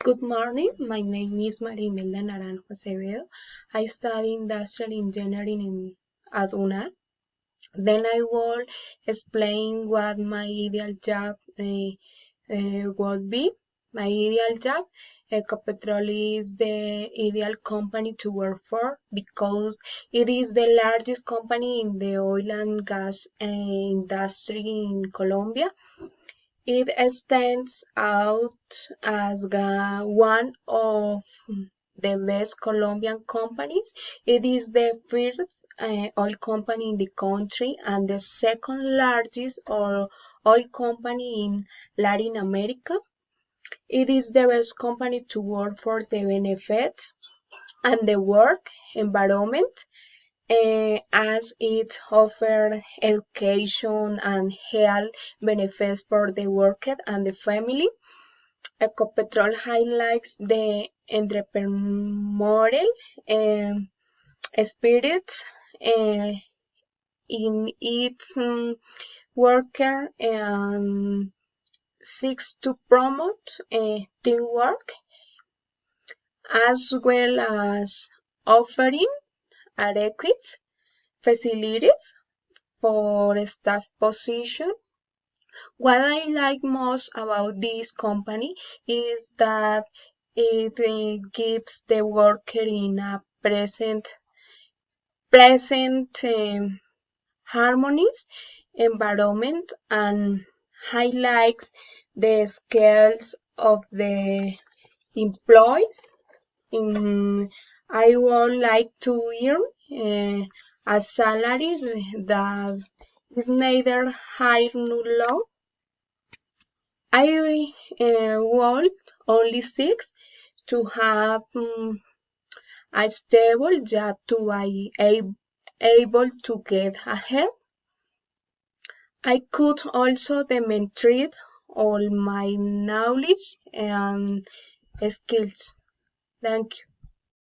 Good morning, my name is Marimelda Naranjo Acevedo. I study industrial engineering at UNAD. Then I will explain what my ideal job would be. My ideal job, Ecopetrol is the ideal company to work for because it is the largest company in the oil and gas industry in Colombia. It stands out as one of the best Colombian companies. It is the first oil company in the country and the second largest oil company in Latin America. It is the best company to work for the benefits and the work environment as it offers education and health benefits for the worker and the family. Ecopetrol highlights the entrepreneurial um, spirit uh, in its worker and seeks to promote teamwork as well as offering adequate facilities for staff position. What I like most about this company is that it gives the worker in a pleasant harmonious environment and highlights the skills of the employees. I would like to earn a salary that is neither high nor low. I would only seek to have a stable job to be able to get ahead. I could also demonstrate all my knowledge and skills. Thank you.